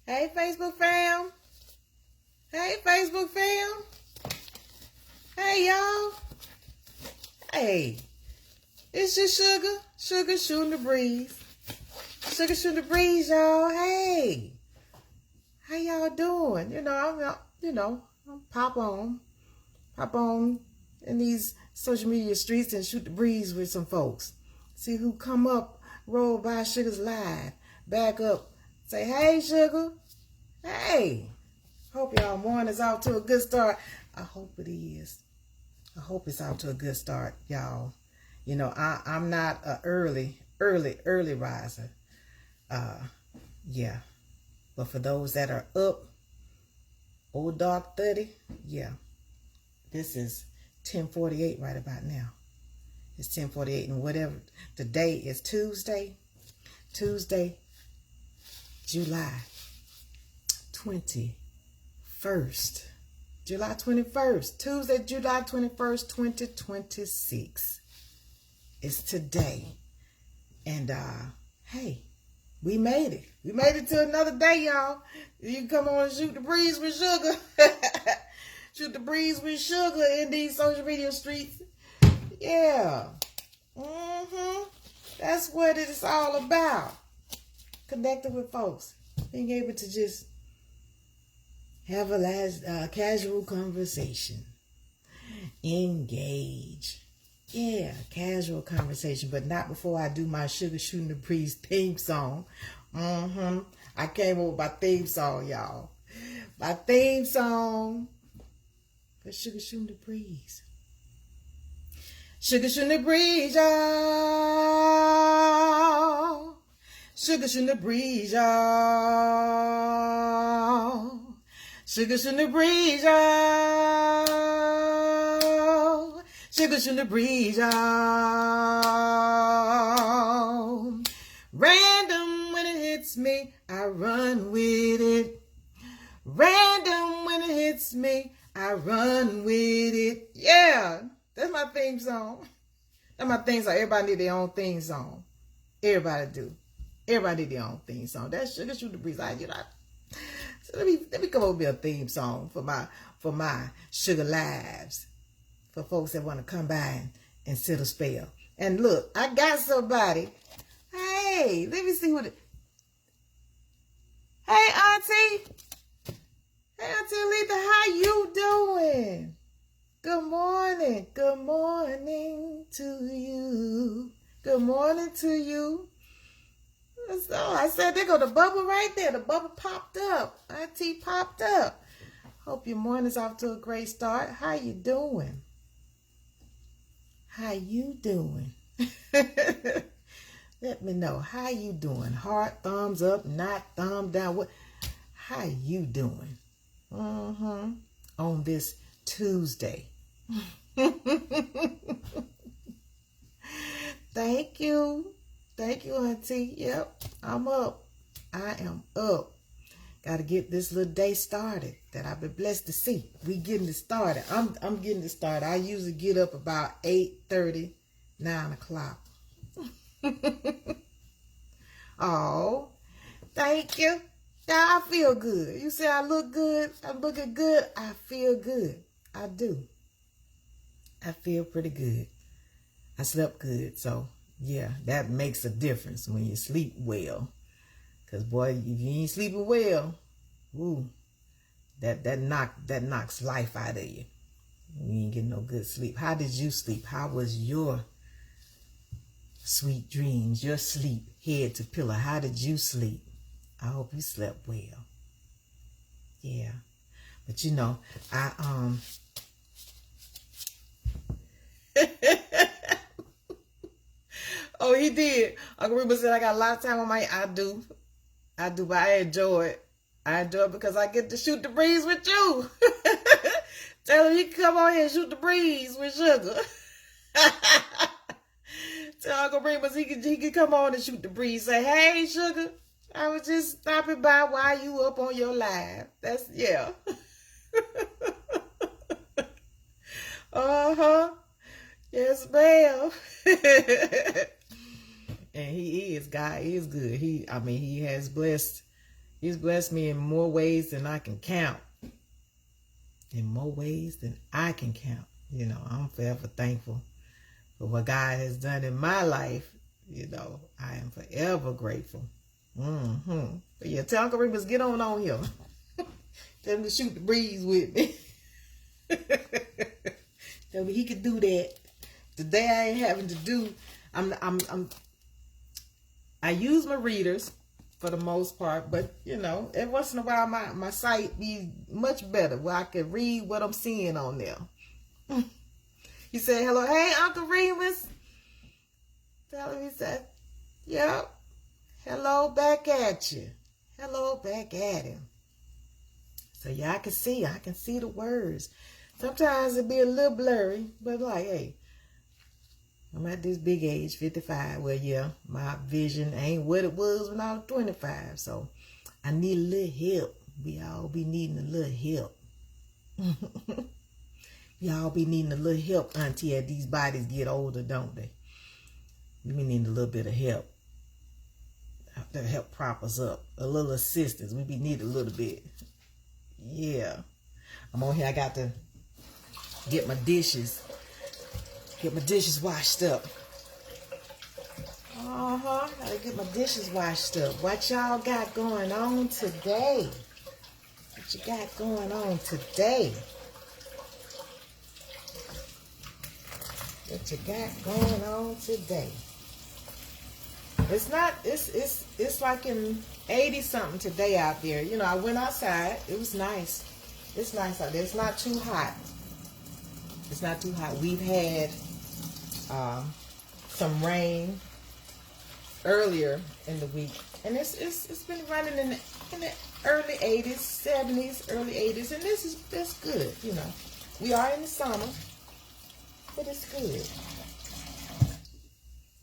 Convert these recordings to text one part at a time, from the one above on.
Hey, Facebook fam. Hey, Facebook fam. Hey, y'all. Hey, it's your Shuga Shootin' the breeze. Shuga Shootin' the breeze, y'all. Hey, how y'all doing? I'm pop on in these social media streets and shoot the breeze with some folks. See who come up, roll by Sugar's live, back up, say, hey, Sugar. Hey, hope y'all morning's out to a good start. I hope it is. I hope it's out to a good start, y'all. You know, I'm not a early riser. Yeah. But for those that are up, old dark 30, yeah. This is 10:48 right about now. It's 10:48 and whatever. Today is Tuesday, July 21st. July 21st. Tuesday, July 21st, 2026. It's today. And hey, we made it. We made it to another day, y'all. You can come on and shoot the breeze with Sugar. Shoot the breeze with Sugar in these social media streets. Yeah. That's what it's all about. Connecting with folks. Being able to just have a casual conversation. Engage. Yeah, casual conversation, but not before I do my Shuga Shootin' the Breeze theme song. I came up with my theme song, y'all. My theme song for Shuga Shootin' the Breeze. Shuga Shootin' the Breeze, y'all. Shuga Shootin' the Breeze, y'all. Shuga Shootin' the Breeze, y'all. Shuga Shootin' the Breeze, y'all. Random when it hits me, I run with it. Random when it hits me, I run with it. Yeah, that's my theme song. That's my theme song. Everybody need their own theme song. Everybody do. Everybody need their own theme song. That's Shuga Shootin' the Breeze. So let me come up with a theme song for my Sugar Lives. For folks that want to come by and sit a spell. And look, I got somebody. Hey, let me see what it... Hey, Auntie. Hey, Auntie Alisa, how you doing? Good morning. Good morning to you. Good morning to you. So I said, there go the bubble right there. The bubble popped up. Auntie popped up. Hope your morning's off to a great start. How you doing? How you doing? Let me know. How you doing? Heart, thumbs up, not thumb down. What? How you doing? On this Tuesday. Thank you. Thank you, Auntie. Yep, I'm up. I am up. Got to get this little day started that I've been blessed to see. We getting it started. I'm getting it started. I usually get up about 8:30, 9 o'clock. Oh, thank you. Now I feel good. You say I look good. I'm looking good. I feel good. I do. I feel pretty good. I slept good. So, yeah, that makes a difference when you sleep well. Because, boy, if you ain't sleeping well, ooh, that knocks life out of you. You ain't getting no good sleep. How did you sleep? How was your sweet dreams, your sleep, head to pillow? How did you sleep? I hope you slept well. Yeah. But, you know, Oh, he did. Uncle Reba said I got a lot of time on my... I do, but I enjoy it. I enjoy it because I get to shoot the breeze with you. Tell him he can come on here and shoot the breeze with Sugar. Tell Uncle Remus he can come on and shoot the breeze. Say, hey, Sugar, I was just stopping by while you up on your live. That's, yeah. Yes, ma'am. And he is, God is good. He has blessed He's blessed me in more ways than I can count. In more ways than I can count. You know, I'm forever thankful for what God has done in my life. You know, I am forever grateful. But yeah, tell Uncle Remus, get on here. Tell him to shoot the breeze with me. Tell me he could do that. Today I ain't having to do. I use my readers for the most part, but you know, every once in a while my sight be much better where I can read what I'm seeing on there. He said, hello, hey Uncle Remus. Tell him, he said, yep. Hello back at you. Hello back at him. So yeah, I can see the words. Sometimes it be a little blurry, but like, hey, I'm at this big age, 55. Well, yeah, my vision ain't what it was when I was 25. So I need a little help. We all be needing a little help. We all be needing a little help, Auntie, as these bodies get older, don't they? We be needing a little bit of help. To help prop us up. A little assistance. We be needing a little bit. Yeah. I'm on here. I got to get my dishes. Get my dishes washed up. Gotta get my dishes washed up. What y'all got going on today? What you got going on today? What you got going on today? It's not, it's like in 80 something today out there. You know, I went outside. It was nice. It's nice out there. It's not too hot. It's not too hot. We've had some rain earlier in the week, and it's been running in the early 80s, 70s, early 80s, and that's good. You know, we are in the summer, but it's good.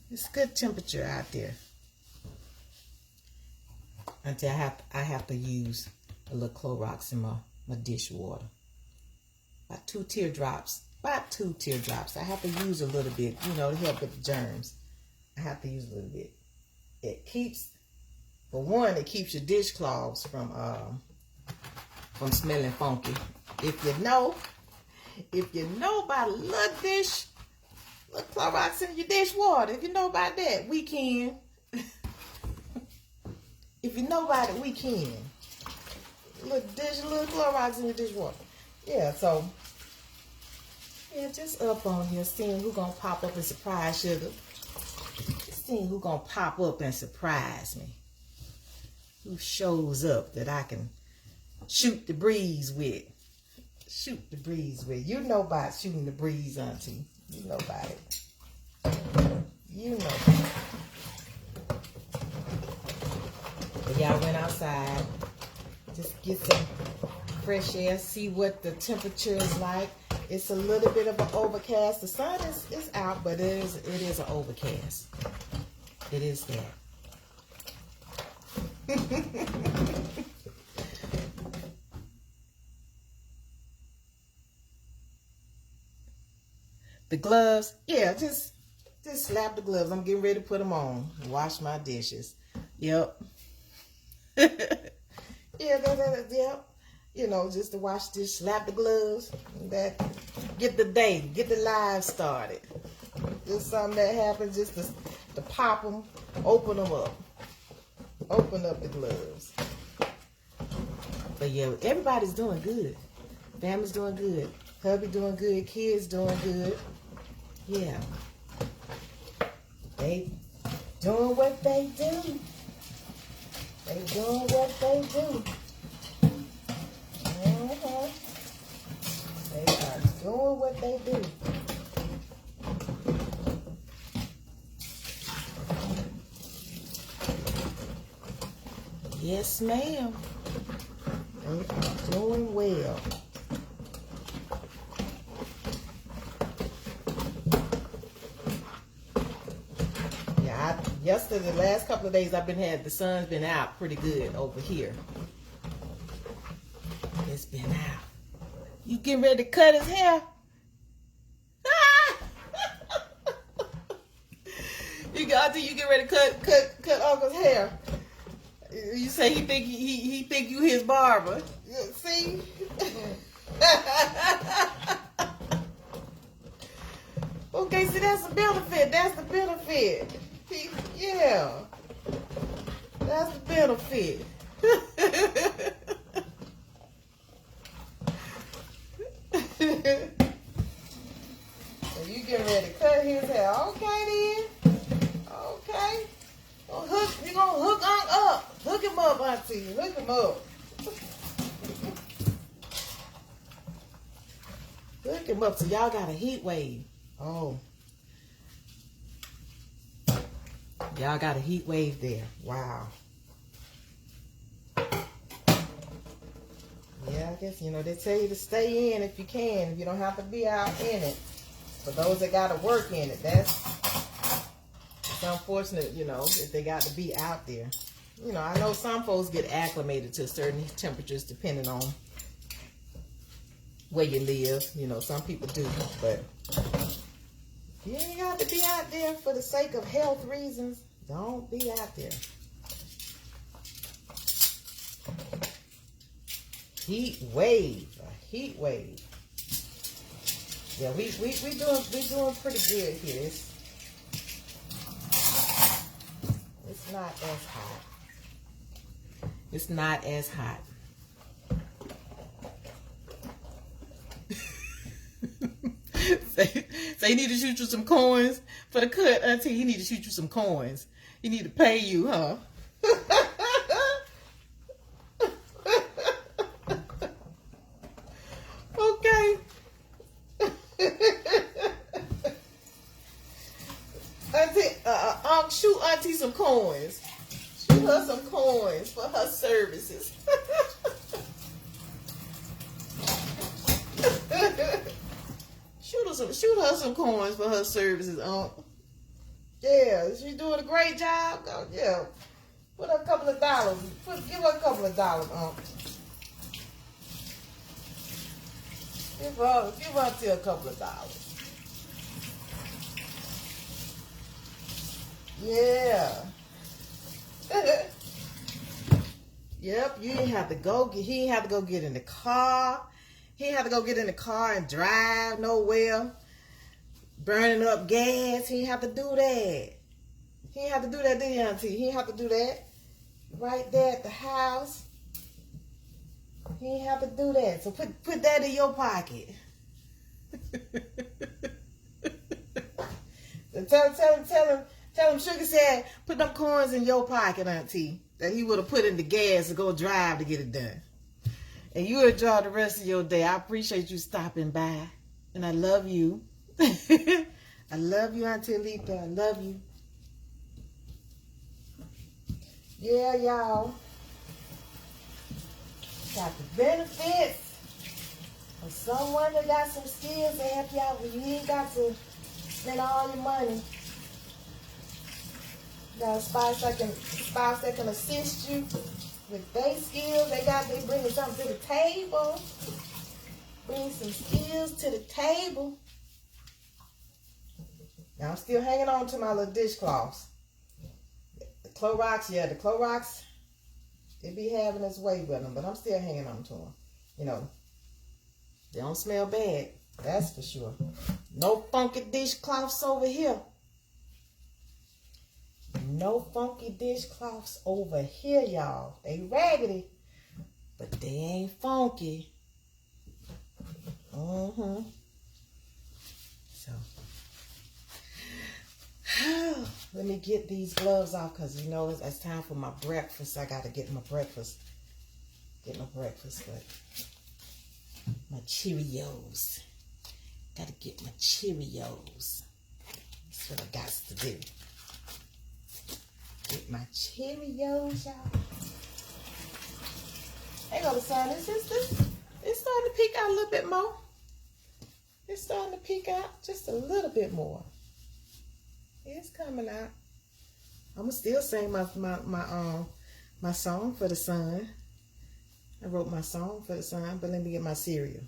It's good temperature out there. Until I have to use a little Clorox in my dishwater. About two teardrops. I have to use a little bit, you know, to help with the germs. I have to use a little bit. It keeps, for one, it keeps your dishcloths from smelling funky. If you know about a little Clorox in your dishwater, if you know about that, we can. If you know about it, we can. Little Clorox in your dishwater. Yeah, so yeah, just up on here, seeing who gonna pop up and surprise Sugar. Seeing who gonna pop up and surprise me. Who shows up that I can shoot the breeze with. Shoot the breeze with. You know about shooting the breeze, Auntie. You know about it. You know about it. But y'all went outside. Just get some fresh air. See what the temperature is like. It's a little bit of an overcast. The sun is out, but it is an overcast. It is that. The gloves, yeah, just slap the gloves. I'm getting ready to put them on. Wash my dishes. Yep. Yep. You know, just to wash this, slap the gloves. That get the live started. Just something that happens, just to pop them, open them up. Open up the gloves. But yeah, everybody's doing good. Family's doing good. Hubby doing good. Kids doing good. Yeah. They doing what they do. They doing what they do. They are doing what they do. Yes, ma'am. They are doing well. Yesterday, the last couple of days the sun's been out pretty good over here. It's been out. You getting ready to cut his hair? You get ready to cut Uncle's hair. You say he think you his barber. See? Okay, see, that's the benefit. That's the benefit. Yeah. That's the benefit. So you getting ready to cut his hair. Okay, then. Okay. You gonna hook on up. Hook him up, Auntie. Hook him up. Hook him up. So y'all got a heat wave. Oh. Y'all got a heat wave there. Wow. Yeah, I guess, they tell you to stay in if you can. If you don't have to be out in it. For those that got to work in it, it's unfortunate, if they got to be out there. I know some folks get acclimated to certain temperatures depending on where you live. Some people do, but you ain't got to be out there for the sake of health reasons. Don't be out there. Heat wave, a heat wave. Yeah, we doing pretty good here. It's not as hot. It's not as hot. So you need to shoot you some coins for the cut, Auntie. He need to shoot you some coins. He need to pay you, huh? Okay. Auntie, shoot Auntie some coins. Shoot her some coins for her services. Shoot her some coins for her services, Unc. Yeah, she's doing a great job. Oh, yeah. Put her a couple of dollars. Give her a couple of dollars, Unc. Give her Auntie a couple of dollars. Yeah. Yep, he ain't have to go get in the car. He ain't have to go get in the car and drive nowhere, burning up gas. He ain't have to do that. He ain't have to do that, did he, Auntie? He ain't have to do that. Right there at the house. He ain't have to do that. So put that in your pocket. So tell him Sugar said, put them coins in your pocket, Auntie, that he would have put in the gas to go drive to get it done. And you enjoy the rest of your day. I appreciate you stopping by. And I love you. I love you, Auntie Alita. I love you. Yeah, y'all. Got the benefits of someone that got some skills to help you out when you ain't got to spend all your money. You got a spouse that can assist you with their skills. They bringing something to the table. Bring some skills to the table. Now I'm still hanging on to my little dishcloths. The Clorox, they be having its way with them, but I'm still hanging on to them. They don't smell bad, that's for sure. No funky dishcloths over here. No funky dishcloths over here, y'all. They raggedy, but they ain't funky. So, let me get these gloves off because it's time for my breakfast. I gotta get my breakfast. But my Cheerios. Gotta get my Cheerios. That's what I got to do. Get my Cheerios, y'all. There go the sun. It's starting to peek out a little bit more. It's starting to peek out just a little bit more. It's coming out. I'ma still sing my song for the sun. I wrote my song for the sun, but let me get my cereal.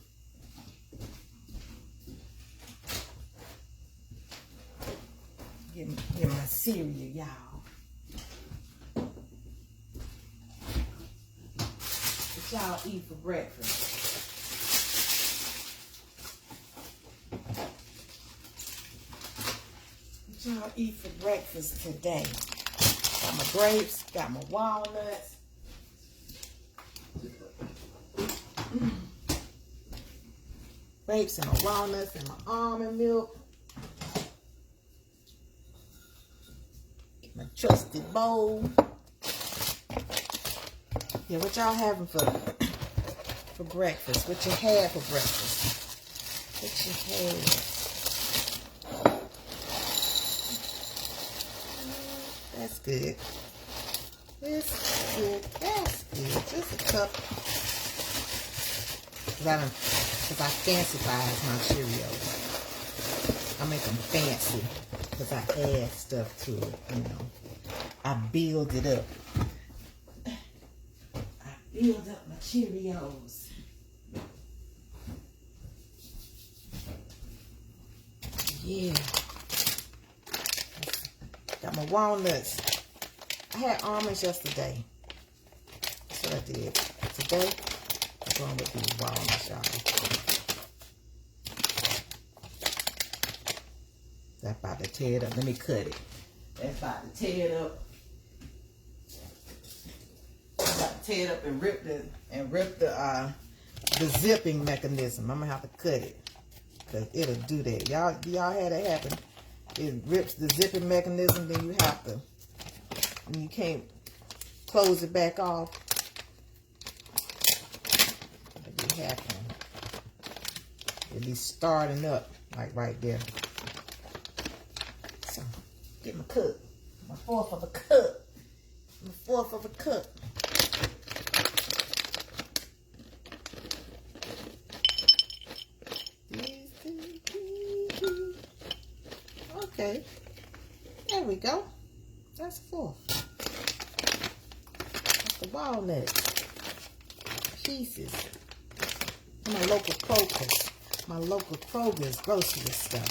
Get my cereal, y'all. y'all eat for breakfast? What y'all eat for breakfast today? Got my grapes, got my walnuts. Grapes and my walnuts and my almond milk. Get my trusty bowl. Yeah, what y'all having for breakfast? What you had for breakfast? What you had? That's good. That's good. That's good. Just a cup. Because I fancy-size my Cheerios. I make them fancy. Because I add stuff to it, you know. I build it up. Build up my Cheerios. Yeah. Got my walnuts. I had almonds yesterday. That's what I did. Today, I'm going with these walnuts, y'all. That's about to tear it up. Let me cut it. That's about to tear it up. Tear it up and rip the zipping mechanism. I'm gonna have to cut it because it'll do that. Y'all had it happen. It rips the zipping mechanism, then you have to, and you can't close it back off. It'll be happening. It'll be starting up like right there. So get my cup, my fourth of a cup, my fourth of a cup. Okay, there we go. That's full. That's the walnuts. Pieces. My local Kroger's grocery stuff.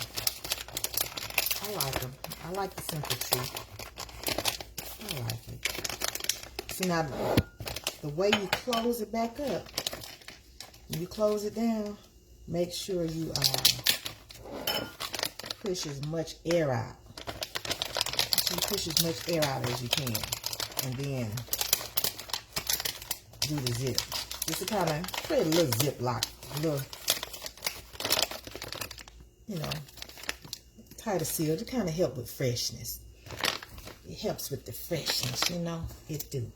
I like them. I like the Simple Truth. I like it. See now, the way you close it back up, when you close it down, make sure you push as much air out. So you push as much air out as you can. And then do the zip. Just to kind of create a little zip lock. A little, you know, tighter seal to kind of help with freshness. It helps with the freshness, you know. It do.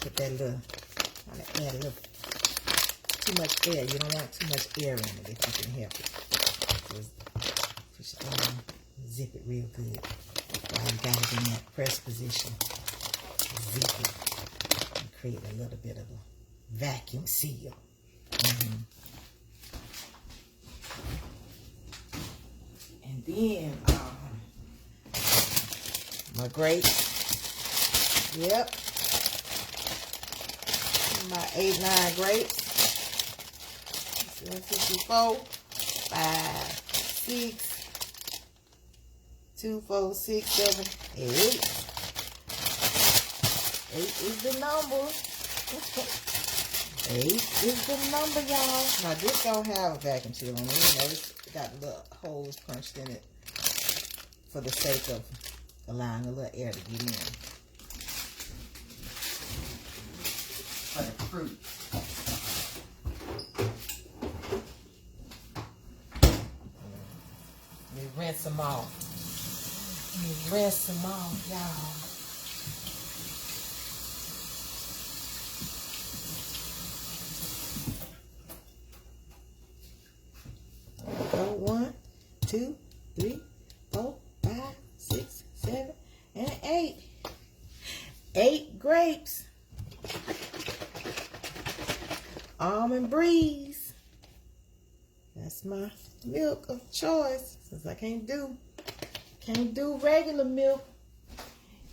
Put that little, kind of add a little, too much air. You don't want too much air in it if you can help it. Just push it down, zip it real good. While you got it in that press position, zip it and create a little bit of a vacuum seal. And then my grapes. Yep. My 8-9 grapes. 154, 5, 6, 2, 4, 6, 7, 8. 8 is the number. 8 is the number, y'all. Now this don't have a vacuum seal on it. You know, it's got little holes punched in it for the sake of allowing a little air to get in. For the fruit. Let me rinse them off. Let me rinse them off, y'all. Go 1, 2, 3, 4, 5, 6, 7, and 8. 8 grapes. Almond Breeze. That's my milk of choice. Since I can't do regular milk.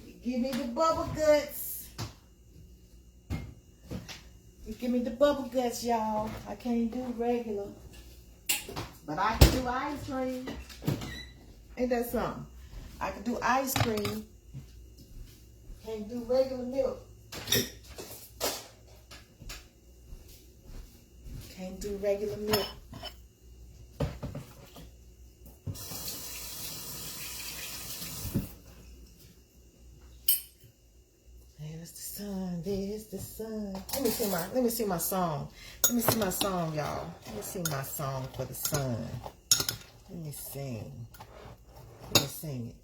You give me the bubble guts. You give me the bubble guts, y'all. I can't do regular. But I can do ice cream. Ain't that something? I can do ice cream. Can't do regular milk. do regular milk. There's the sun, there's the sun. Let me see my song. Let me see my song, y'all. Let me see my song for the sun. Let me sing. Let me sing it.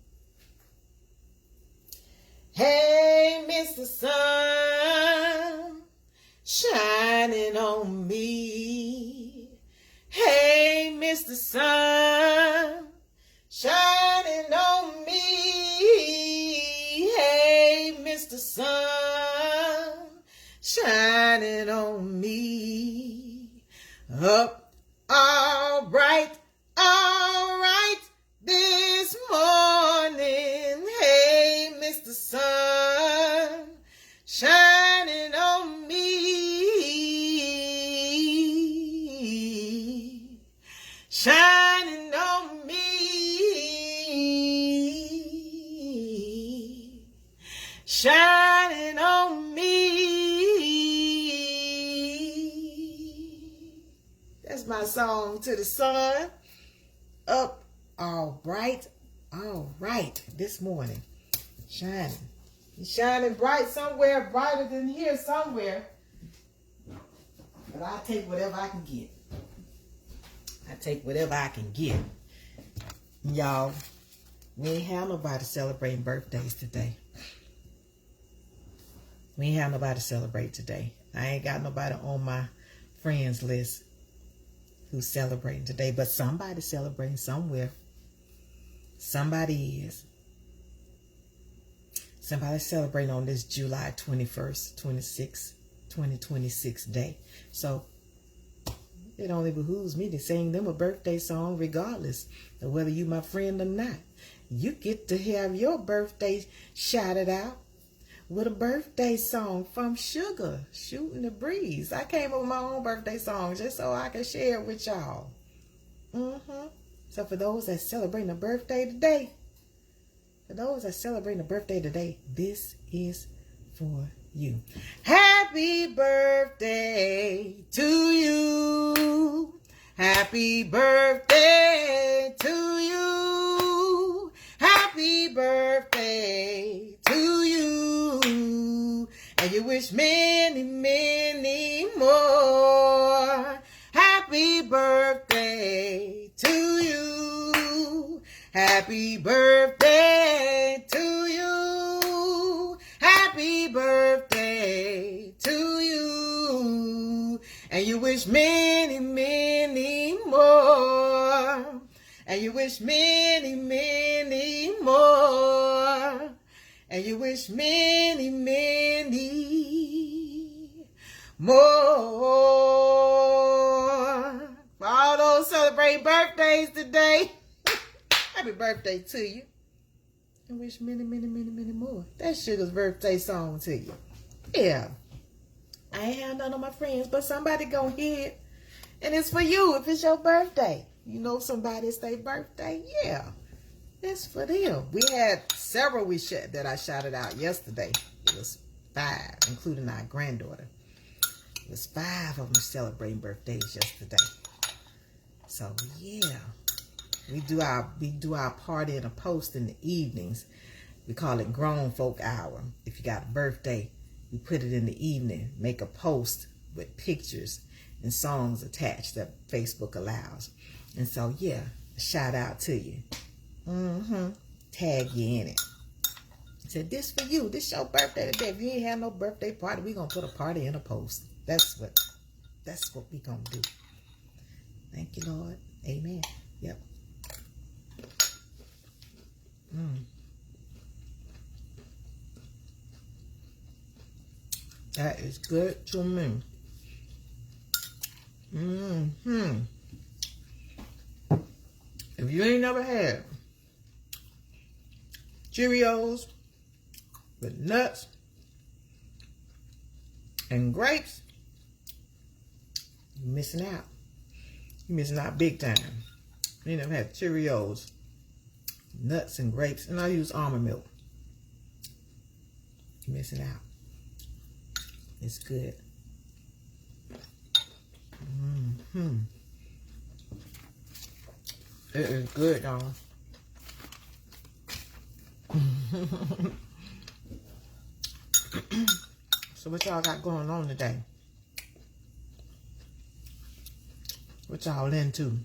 Hey, Mr. Sun, shining on me. Hey, Mr. Sun, shining on me. Hey, Mr. Sun, shining on me. Up all right this morning. Hey, Mr. Sun, shining on me. Shining on me. Shining on me. That's my song to the sun. Up all right this morning. Shining. He's shining bright somewhere, brighter than here somewhere. But I take whatever I can get. I take whatever I can get. Y'all, we ain't have nobody celebrating birthdays today. We ain't have nobody celebrate today. I ain't got nobody on my friends list who's celebrating today, but somebody's celebrating somewhere. Somebody is. Somebody's celebrating on this July 21st, 2026 day. So it only behooves me to sing them a birthday song regardless of whether you my friend or not. You get to have your birthday shouted out with a birthday song from Shuga Shootin' the Breeze. I came up with my own birthday song just so I can share it with y'all. So for those that celebrating a birthday today, this is for you. Happy birthday to you. Happy birthday to you. Happy birthday to you. And you wish many, many more. Happy birthday to you. Happy birthday to you. Happy birthday to you. And you wish many, many more. And you wish many, many more. And you wish many, many more. For all those celebrating birthdays today, happy birthday to you. And wish many, many, many, many more. That's Sugar's birthday song to you. Yeah. I ain't had none of my friends, but somebody gonna hear it. And it's for you if it's your birthday. You know somebody's their birthday? Yeah. It's for them. We had several that I shouted out yesterday. It was 5, including our granddaughter. It was 5 of them celebrating birthdays yesterday. So yeah. We do our party and a post in the evenings. We call it Grown Folk Hour. If you got a birthday, we put it in the evening. Make a post with pictures and songs attached that Facebook allows. And so, yeah, a shout out to you. Tag you in it. Said, this for you. This your birthday today. If you ain't have no birthday party, we gonna put a party in a post. That's what we gonna do. Thank you, Lord. Amen. Yep. That is good to me. If you ain't never had Cheerios with nuts and grapes, you're missing out. You're missing out big time. You never had Cheerios, nuts and grapes, and I use almond milk. You're missing out. It's good. It is good, y'all. So what y'all got going on today? What y'all into?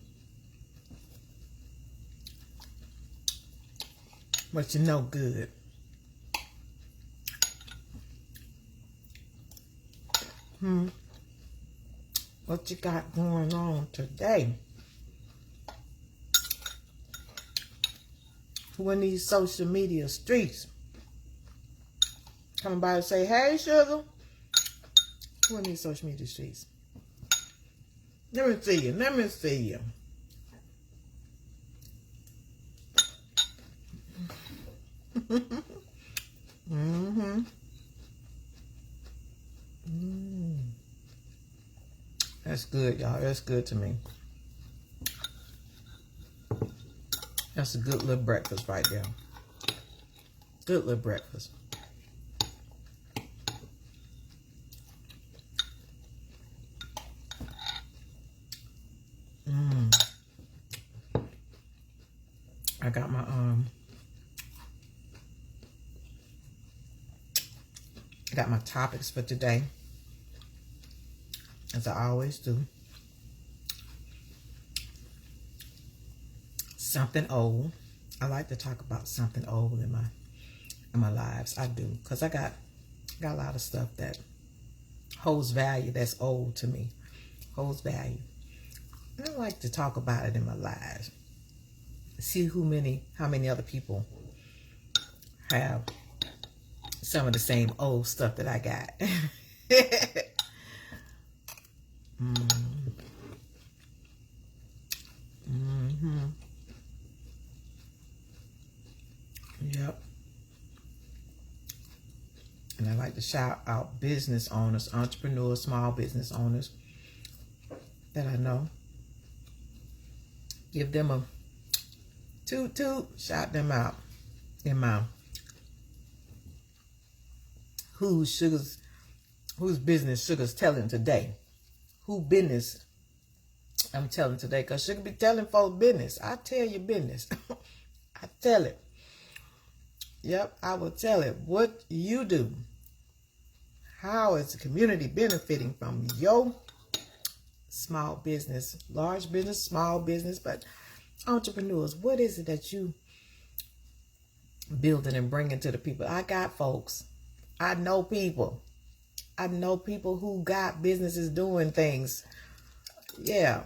What you know good? What you got going on today? Who in these social media streets? Coming by to say, hey, sugar. Who in these social media streets? Let me see you. Let me see you. That's good, y'all. That's good to me. That's a good little breakfast right there. Good little breakfast. I got my topics for today, as I always do. Something old. I like to talk about something old in my lives. I do, because I got a lot of stuff that holds value, that's old to me, holds value. And I like to talk about it in my lives. See how many other people have some of the same old stuff that I got. Yep. And I like to shout out business owners, entrepreneurs, small business owners that I know. Give them a toot toot, shout them out in my whose business Sugar's telling today. Who business I'm telling today, because Sugar be telling folks business. I tell you business. I tell it. Yep, I will tell it. What you do. How is the community benefiting from your small business, large business, small business, but entrepreneurs? What is it that you building and bringing to the people? I got folks. I know people. I know people who got businesses doing things. Yeah.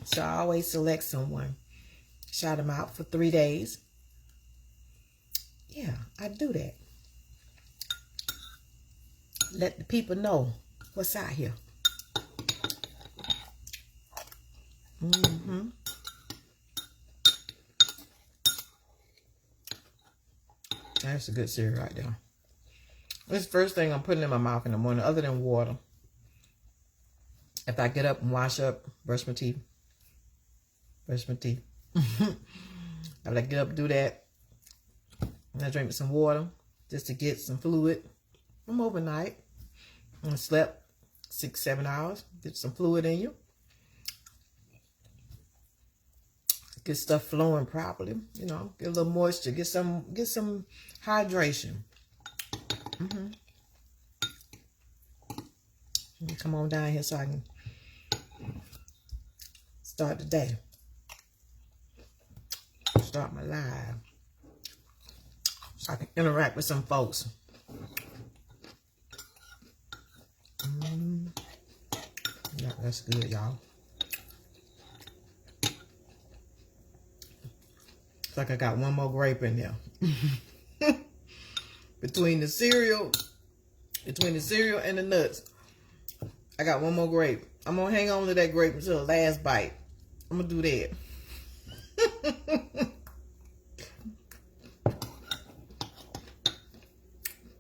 So I always select someone. Shout them out for 3 days. Yeah, I do that. Let the people know what's out here. That's a good cereal right there. This is the first thing I'm putting in my mouth in the morning, other than water. If I get up and wash up, brush my teeth. If I get up and do that, and I drink some water just to get some fluid. I'm overnight. I slept 6-7 hours. Get some fluid in you. Get stuff flowing properly. You know, get a little moisture. Get some hydration. Come on down here so I can start the day. Start my live. So I can interact with some folks. Yeah, that's good, y'all. It's like I got one more grape in there. Between the cereal and the nuts, I got one more grape. I'm gonna hang on to that grape until the last bite. I'm gonna do that.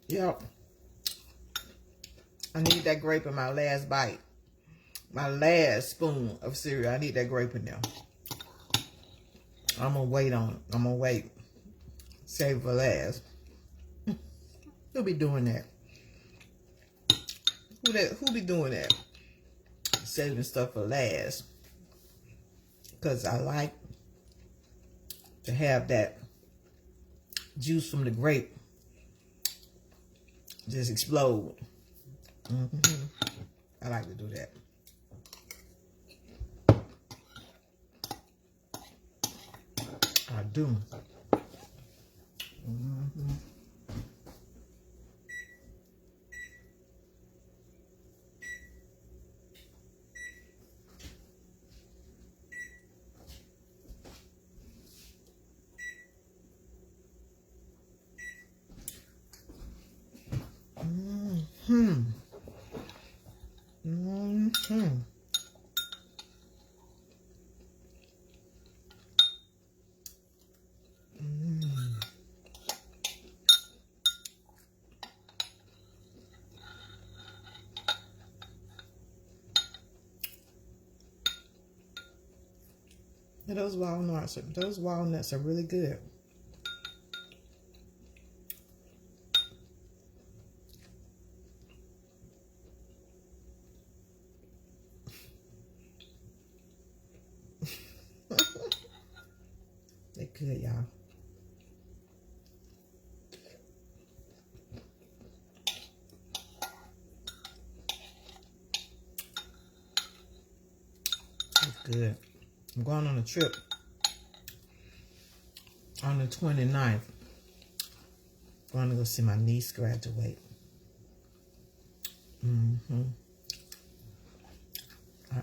Yep. I need that grape in my last bite. My last spoon of cereal. I need that grape in there. I'm gonna wait on it. I'm gonna wait. Save it for last. Who be doing that? Who be doing that? saving stuff for last. Because I like to have that juice from the grape just explode. I like to do that. I do. Yeah, those walnuts are really good. They good, y'all. That's good. I'm going on a trip on the 29th. Going to go see my niece graduate. I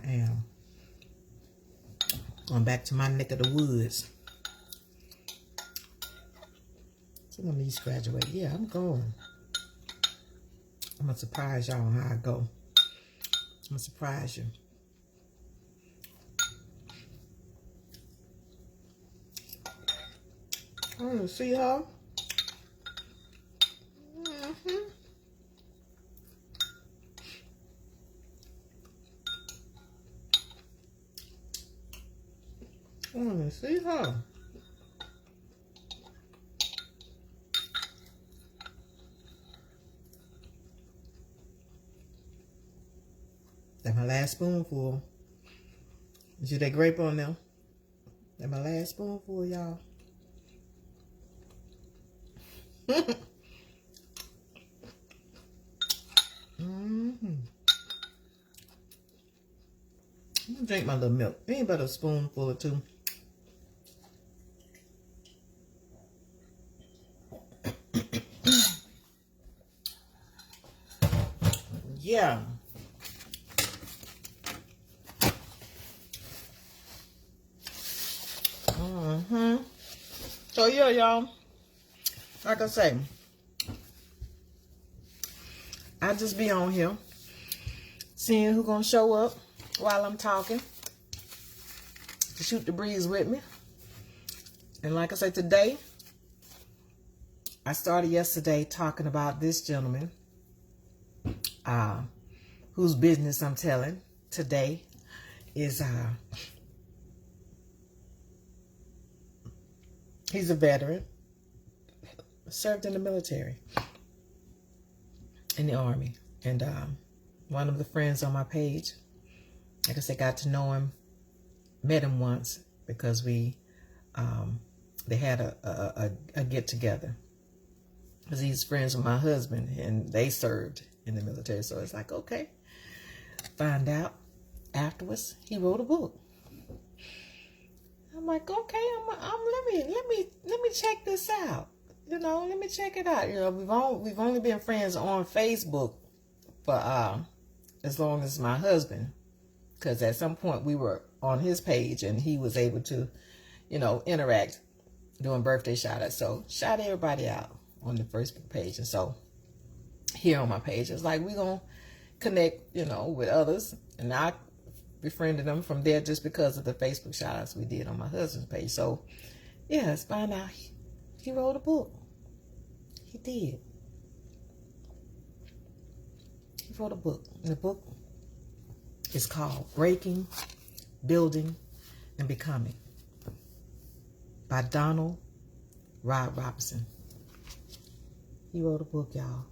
am. Going back to my neck of the woods. See my niece graduate. Yeah, I'm going. I'm going to surprise y'all on how I go. I'm going to surprise you. I want to see her. I want to see her. That's my last spoonful. You see that grape on there? That's my last spoonful, y'all. I'm gonna drink my little milk. Ain't about a spoonful or two. Yeah. So yeah, y'all. Like I say, I just be on here seeing who gonna show up while I'm talking to shoot the breeze with me. And like I say, today, I started yesterday talking about this gentleman whose business I'm telling today is he's a veteran, served in the military, in the Army. And one of the friends on my page, like I said, got to know him, met him once because they had a get together. Because he's friends with my husband and they served in the military. So it's like, okay. Find out afterwards he wrote a book. I'm like, okay, let me check this out. You know, let me check it out. You know, we've only been friends on Facebook for as long as my husband, because at some point we were on his page and he was able to, you know, interact doing birthday shout outs. So shout everybody out on the Facebook page. And so here on my page, it's like we're gonna connect, you know, with others, and I befriended them from there just because of the Facebook shout outs we did on my husband's page. So yeah, let's find out he wrote a book. He did. He wrote a book. And the book is called Breaking, Building, and Becoming by Donald Rod Robinson. He wrote a book, y'all.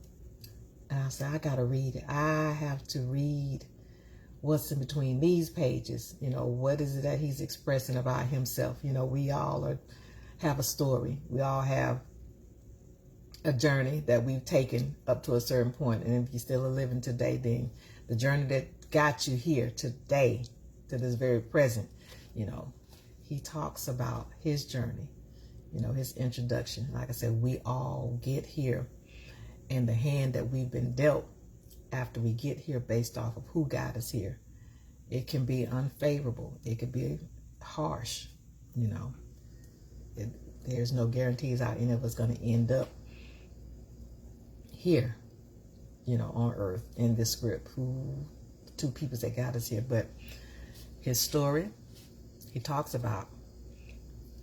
And I said, I gotta read it. I have to read what's in between these pages. You know, what is it that he's expressing about himself? You know, we all have a story. We all have a journey that we've taken up to a certain point. And if you're still living today, then the journey that got you here today, to this very present, you know, he talks about his journey, you know, his introduction. Like I said, we all get here, and the hand that we've been dealt after we get here based off of who got us here. It can be unfavorable. It could be harsh, you know. There's no guarantees how any of us going to end up here, you know, on earth in this script. Two people that got us here. But his story, he talks about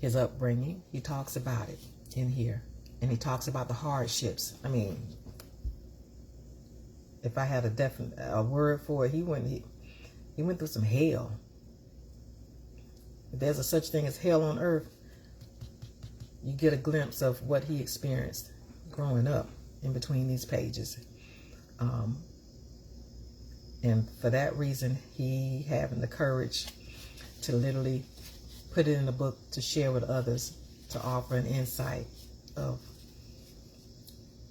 his upbringing. He talks about it in here. And he talks about the hardships. I mean, if I had a word for it, he went through some hell. If there's a such thing as hell on earth, you get a glimpse of what he experienced growing up in between these pages. And for that reason, he having the courage to literally put it in a book to share with others, to offer an insight of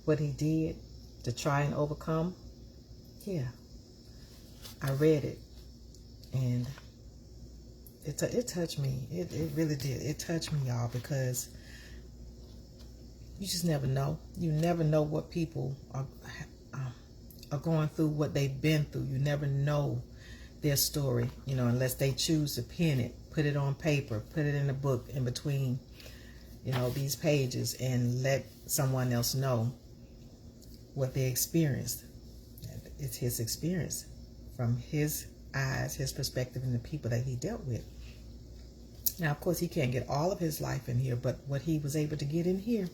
what he did to try and overcome. Yeah, I read it, and it touched me. It really did. It touched me, y'all, because you just never know. You never know what people are going through, what they've been through. You never know their story, you know, unless they choose to pen it, put it on paper, put it in a book in between, you know, these pages, and let someone else know what they experienced. It's his experience from his eyes, his perspective, and the people that he dealt with. Now, of course, he can't get all of his life in here, but what he was able to get in here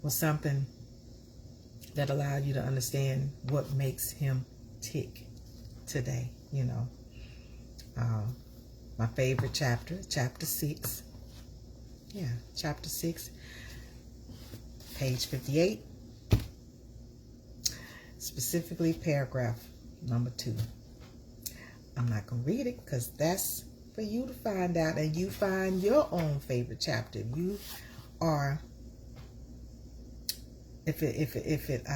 was something that allowed you to understand what makes him tick today, you know. My favorite chapter, chapter 6. Yeah, chapter 6, page 58. Specifically, paragraph number 2. I'm not going to read it because that's for you to find out, and you find your own favorite chapter. If you are, if it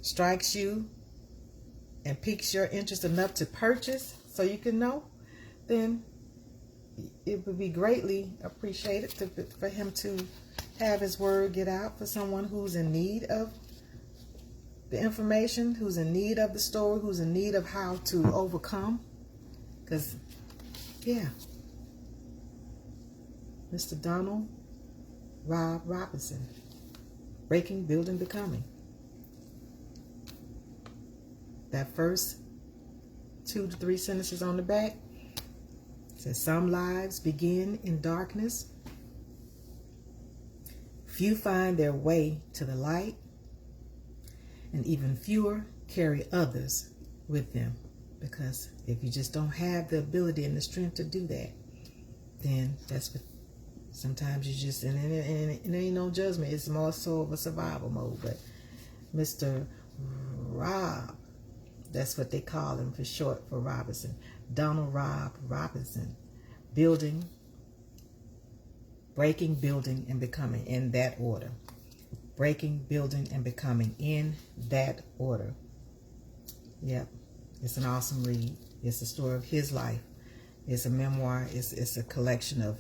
strikes you and piques your interest enough to purchase so you can know, then it would be greatly appreciated for him to have his word get out for someone who's in need of the information, who's in need of the story, who's in need of how to overcome. Because, yeah, Mr. Donald Rob Robinson, Breaking, Building, Becoming. That first 2 to 3 sentences on the back says, some lives begin in darkness. Few find their way to the light, and even fewer carry others with them. Because if you just don't have the ability and the strength to do that, then that's what sometimes you just, and it ain't no judgment. It's more so of a survival mode. But Mr. Rob, that's what they call him for short for Robinson. Donald Rob Robinson. Building, breaking, building, and becoming, in that order. Breaking, building, and becoming, in that order. Yep. It's an awesome read. It's a story of his life. It's a memoir. It's a collection of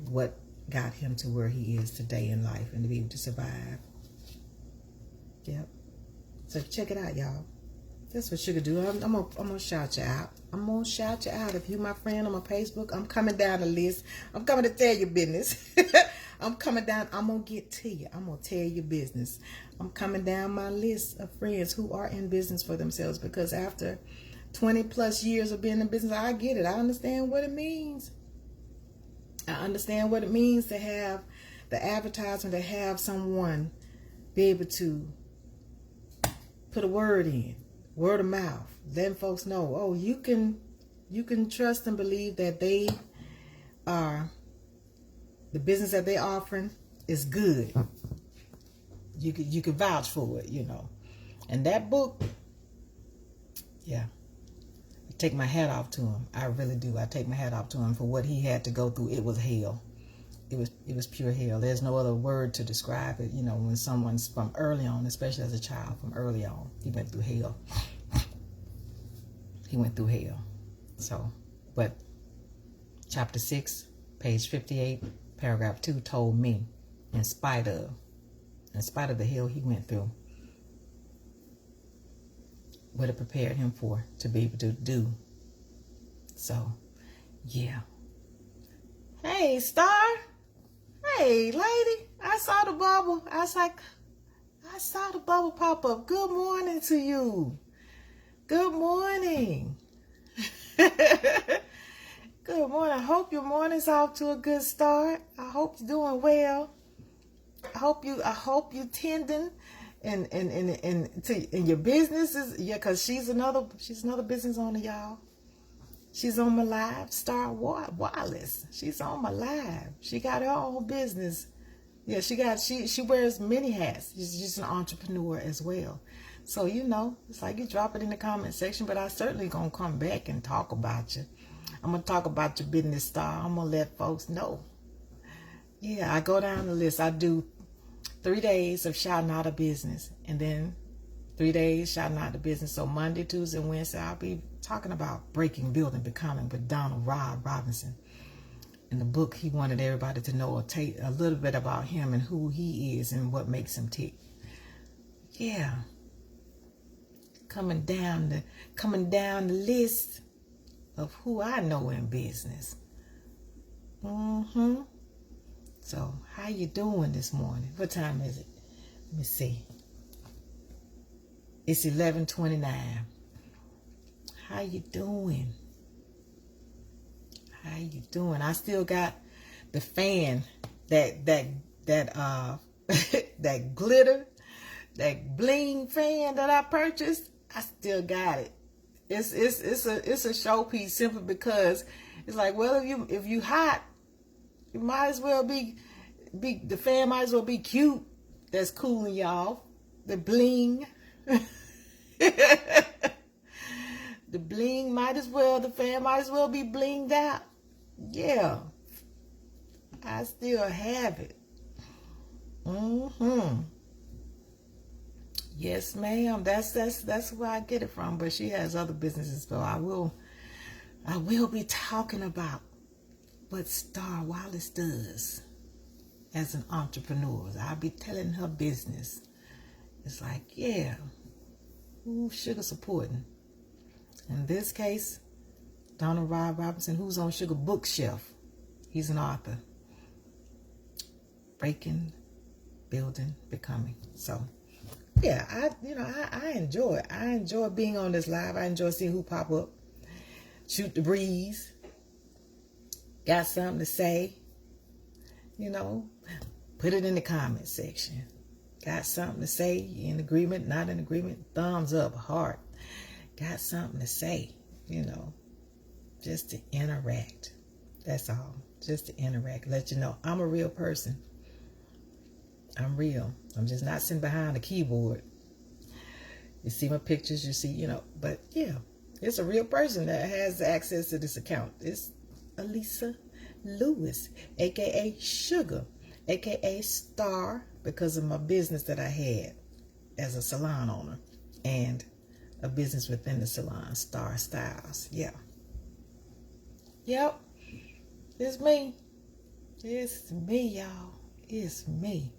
what got him to where he is today in life and to be able to survive. Yep. So check it out, y'all. That's what Shuga do. I'm gonna shout you out. I'm gonna shout you out. If you my friend on my Facebook, I'm coming down the list. I'm coming to tell your business. I'm coming down. I'm gonna get to you. I'm gonna tell your business. I'm coming down my list of friends who are in business for themselves, because after 20 plus years of being in business, I get it. I understand what it means. I understand what it means to have the advertisement, to have someone be able to put a word in. Word of mouth, letting folks know, oh, you can trust and believe that they are, the business that they're offering is good. You can vouch for it, you know. And that book, Yeah. I take my hat off to him. I really do. I take my hat off to him for what he had to go through. It was hell. It was pure hell. There's no other word to describe it. You know, when someone's from early on, especially as a child, from early on, he went through hell. He went through hell. So, but chapter 6, page 58, paragraph 2 told me, in spite of the hell he went through, what it prepared him for, to be able to do. So, yeah. Hey, Star. Hey, lady. I saw the bubble. I saw the bubble pop up. Good morning to you. Good morning. Good morning. I hope your morning's off to a good start. I hope you're doing well. I hope you tending and your business is, yeah, because she's another business owner, y'all. She's on my live, Star Wallace. She's on my live. She got her own business. Yeah, she wears many hats. She's an entrepreneur as well. So, you know, it's like you drop it in the comment section, but I certainly gonna come back and talk about you. I'm gonna talk about your business, Star. I'm gonna let folks know. Yeah, I go down the list. I do 3 days of shouting out a business, and then 3 days shouting out the business. So Monday, Tuesday, and Wednesday, I'll be talking about breaking, building, becoming with Donald Rob Robinson. In the book, he wanted everybody to know a little bit about him and who he is and what makes him tick. Yeah. Coming down the list of who I know in business. So, how you doing this morning? What time is it? Let me see. It's 11:29. How you doing? How you doing? I still got the fan, that that glitter, that bling fan that I purchased. I still got it. It's a showpiece simply because it's like, well, if you hot, you might as well be the fan might as well be cute. That's cooling y'all. The bling. The bling the fan might as well be blinged out. Yeah. I still have it. Yes, ma'am. That's where I get it from. But she has other businesses, so I will be talking about what Star Wallace does as an entrepreneur. I'll be telling her business. It's like, yeah, who's Shuga supporting? In this case, Donald Rob Robinson, who's on Shuga Bookshelf. He's an author. Breaking, building, becoming. So, yeah, I enjoy it. I enjoy being on this live. I enjoy seeing who pop up. Shoot the breeze. Got something to say? You know, put it in the comment section. Got something to say? In agreement, not in agreement? Thumbs up, heart. Got something to say, you know, just to interact. That's all. Just to interact. Let you know I'm a real person. I'm real. I'm just not sitting behind a keyboard. You see my pictures, you see, you know, but yeah, it's a real person that has access to this account. It's Alisa Lewis, aka Shuga, aka Star, because of my business that I had as a salon owner and a business within the salon, Star Styles. Yeah. Yep. It's me. It's me, y'all. It's me.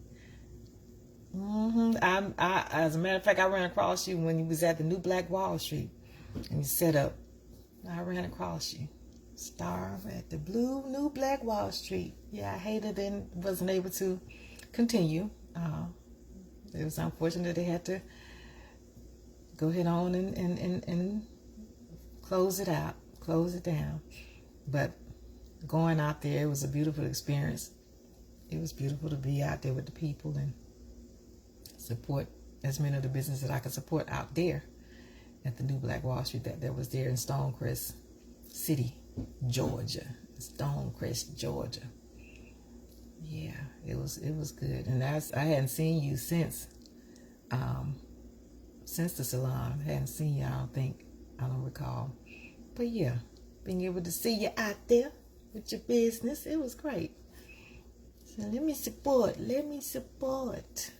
I as a matter of fact, I ran across you when you was at the New Black Wall Street and you set up. I ran across you. Star at the New Black Wall Street. Yeah, I hated and wasn't able to continue. It was unfortunate they had to go ahead on and close it out, close it down. But going out there, it was a beautiful experience. It was beautiful to be out there with the people and support as many of the business that I could support out there at the New Black Wall Street that was there in Stonecrest City, Georgia. Stonecrest, Georgia. Yeah, it was good. And I hadn't seen you since the salon. I hadn't seen you, I don't think, I don't recall. But yeah, being able to see you out there with your business, it was great. So let me support. Let me support.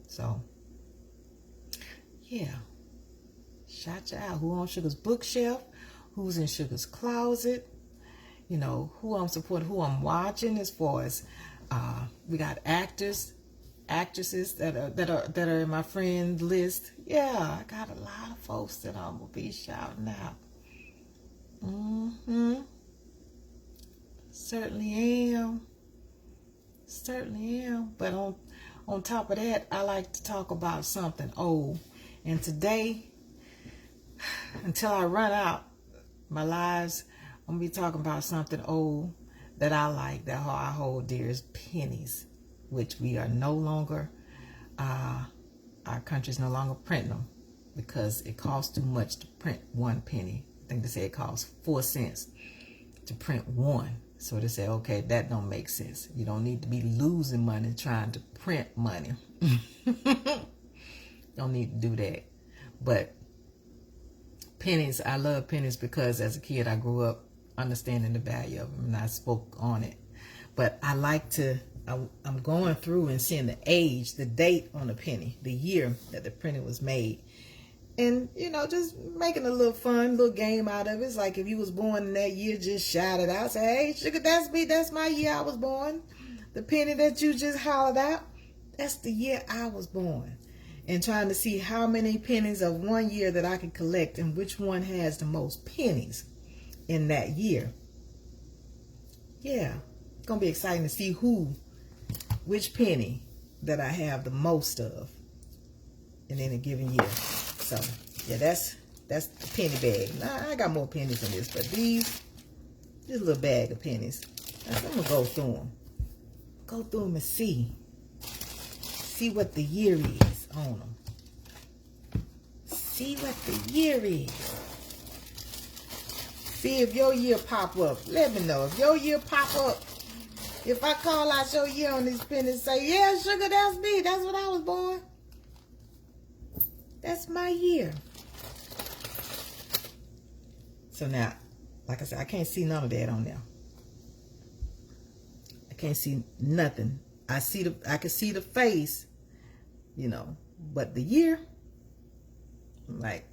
So, yeah. Shout you out. Who on Sugar's bookshelf? Who's in Sugar's closet? You know, who I'm supporting, who I'm watching as far as we got actors, actresses that are in my friend list. Yeah, I got a lot of folks that I'm gonna be shouting out. Certainly am. But on top of that, I like to talk about something old. And today, until I run out my lives, I'm gonna be talking about something old that I like, that I hold dear, is pennies, which we are no longer, our country's no longer printing them because it costs too much to print 1 penny. I think they say it costs 4 cents to print 1. So they say, okay, that don't make sense. You don't need to be losing money trying to print money. Don't need to do that. But pennies, I love pennies because as a kid I grew up understanding the value of them and I spoke on it. But I like to, I'm going through and seeing the age, the date on a penny, the year that the penny was made. And, you know, just making a little fun, little game out of it. It's like if you was born in that year, just shout it out. Say, hey, Sugar, that's me. That's my year I was born. The penny that you just hollered out, that's the year I was born. And trying to see how many pennies of 1 year that I can collect and which one has the most pennies in that year. Yeah, it's going to be exciting to see which penny that I have the most of in any given year. So, yeah, that's the penny bag. Now, I got more pennies in this, but this little bag of pennies, I'm going to go through them. Go through them and see what the year is on them. See what the year is. See if your year pop up. Let me know if your year pop up. If I call out your year on these pennies, say, yeah, Sugar, that's me. That's what I was born. That's my year. So now, like I said, I can't see none of that on there. I can't see nothing. I can see the face, you know, but the year, like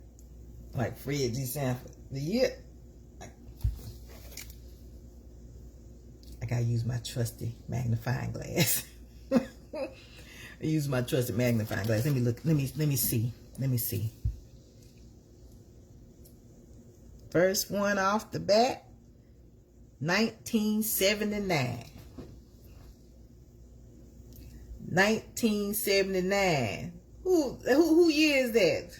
Fred G. Sanford, the year, I gotta use my trusty magnifying glass. I use my trusty magnifying glass. Let me look. Let me see. First one off the bat, 1979. 1979. Who year is that?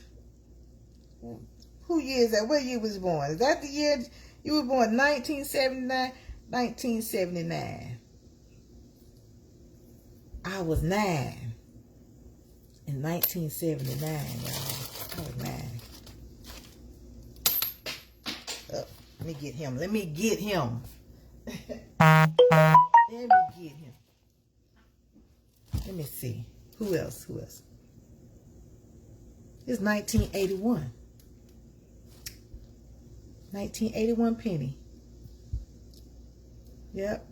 Who year is that? What year was born? Is that the year you were born? 1979. 1979. I was 9 in 1979, y'all. I was 9. Oh, let me get him. Let me get him. Let me see. Who else? It's 1981. 1981 penny. Yep.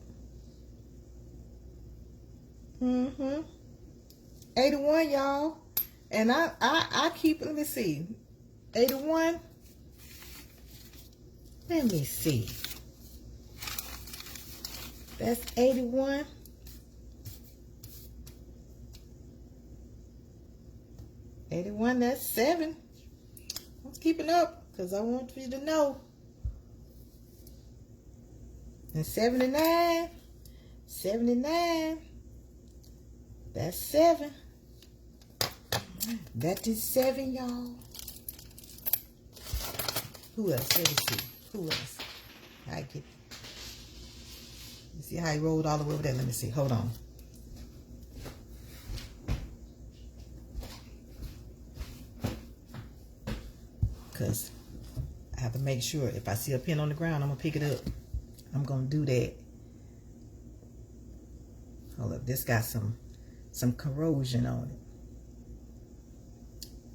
81, y'all. And I keep, let me see. 81. Let me see. That's 81. That's 7. I'm keeping up because I want you to know. And 79. That's 7. That is 7, y'all. Who else? Let me see. Who else? I get. You see how he rolled all the way over there? Let me see. Hold on. Because I have to make sure if I see a pin on the ground, I'm going to pick it up. I'm going to do that. Hold up. This got some corrosion on it.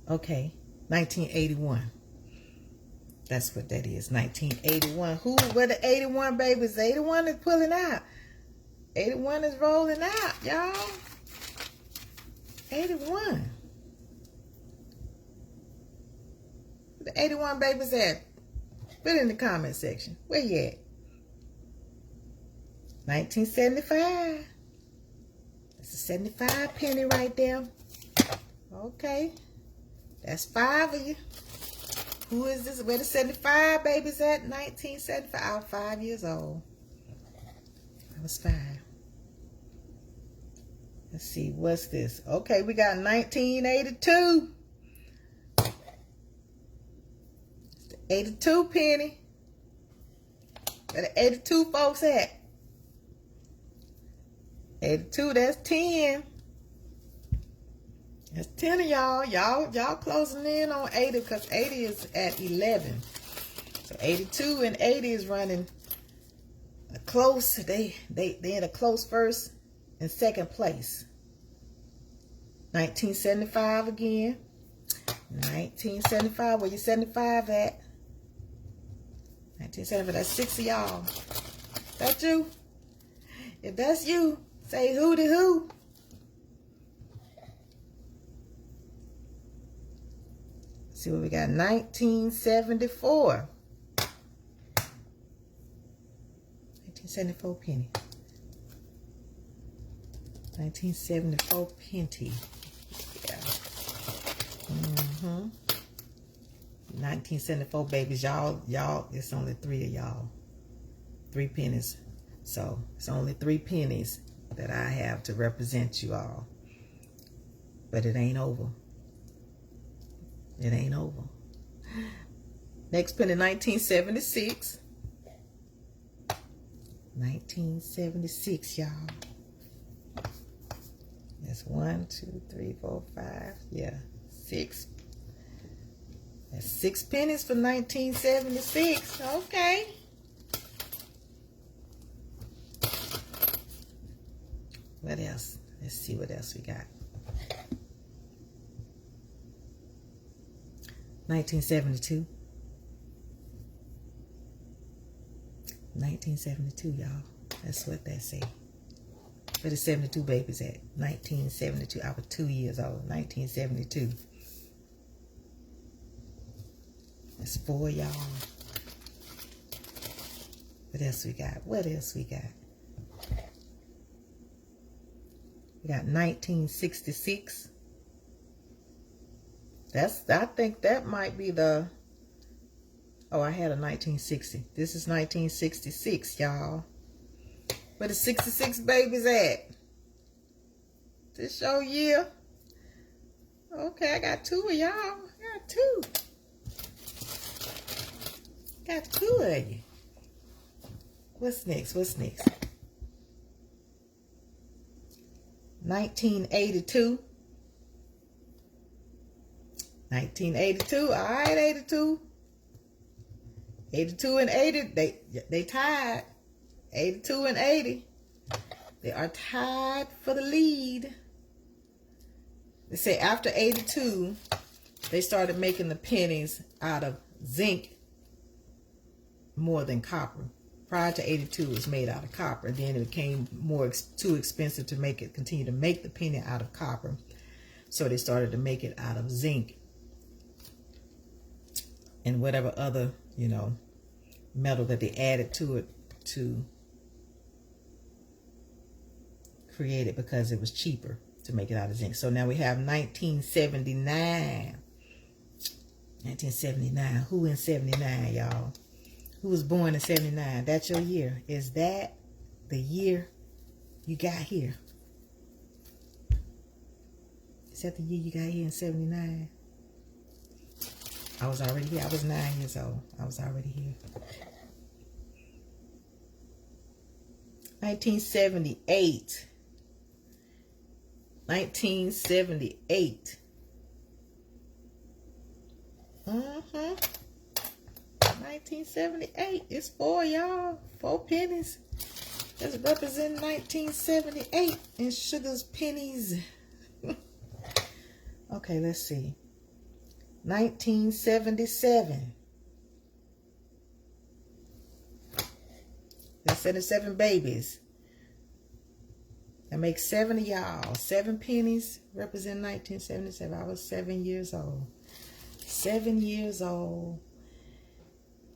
Okay, 1981. That's what that is, 1981. Where the 81 babies? 81 is pulling out. 81 is rolling out, y'all. 81. Where the 81 babies at? Put it in the comment section. Where you at? 1975. That's a 75 penny right there. Okay. That's 5 of you. Who is this? Where the 75 babies at? 1975. I was 5 years old. I was 5. Let's see. What's this? Okay, we got 1982. It's the 82 penny. Where the 82 folks at? 82, that's 10. That's 10 of y'all. Y'all closing in on 80 because 80 is at 11. So 82 and 80 is running a close. They in a close first and second place. 1975 again. 1975. Where you 75 at? 1975. That's 6 of y'all. That you? If that's you, say who to who. See what we got. 1974. 1974 penny. 1974 penny. Yeah. 1974 babies. Y'all, it's only 3 of y'all. 3 pennies. So it's only 3 pennies that I have to represent you all. But it ain't over. It ain't over. Next penny, 1976. 1976, y'all. That's 1, 2, 3, 4, 5. Yeah, 6. That's 6 pennies for 1976. Okay. What else? Let's see what else we got. 1972. 1972, y'all. That's what that say. Where the 72 babies at? 1972. I was 2 years old. 1972. That's 4, y'all. What else we got? What else we got? We got 1966. I think that might be the... Oh, I had a 1960. This is 1966, y'all. Where the 66 babies at? This your year? Okay, I got 2 of y'all. I got 2. Got 2 of you. What's next? What's next? 1982. 1982. All right, 82. 82 and 80. They tied. 82 and 80. They are tied for the lead. They say after 82, they started making the pennies out of zinc more than copper. Prior to 82, it was made out of copper. Then it became too expensive to continue to make the penny out of copper. So they started to make it out of zinc and whatever other, metal that they added to it to create it, because it was cheaper to make it out of zinc. So now we have 1979. 1979. Who in 79, y'all? Who was born in 79? That's your year. Is that the year you got here? Is that the year you got here in 79? I was already here. I was 9 years old. I was already here. 1978. 1978. 1978. It's 4, y'all. 4 pennies. That's representing 1978 in Suga's pennies. Okay, let's see. 1977. There's 77 babies. That makes 7 of y'all. 7 pennies represent 1977. I was 7 years old. 7 years old.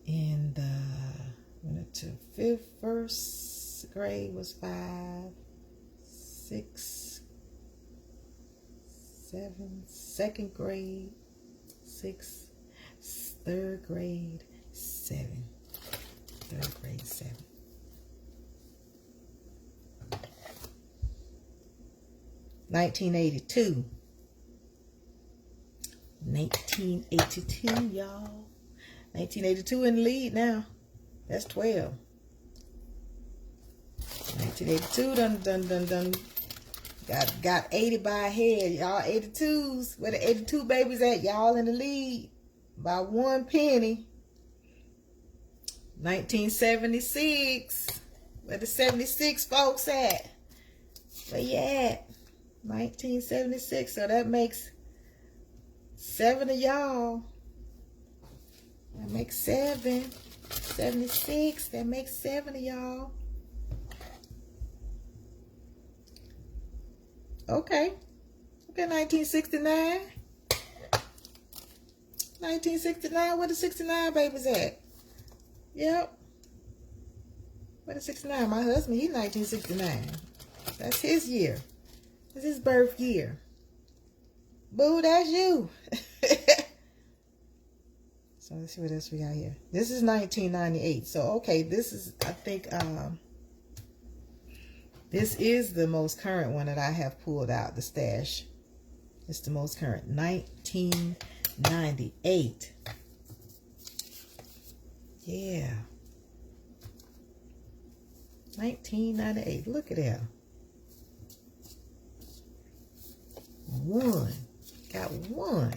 And went to first grade was 5, 6, 7. Second grade 6. Third grade 7. Third grade 7. 1982. 1982, y'all. 1982 in the lead now. That's 12. 1982 done got 80 by a head. Y'all 82s. Where the 82 babies at? Y'all in the lead by 1 penny. 1976. Where the 76 folks at? Where you at? 1976. So that makes 7 of y'all. That makes 7. 76. That makes 7 of y'all. Okay. Okay, 1969. 1969. Where the 69 babies at? Yep. Where the 69? My husband, he's 1969. That's his year. It's his birth year. Boo, that's you. So let's see what else we got here. This is 1998. So, okay, this is, I think, this is the most current one that I have pulled out, the stash. It's the most current. 1998. Yeah. 1998. Look at that. 1. Got 1.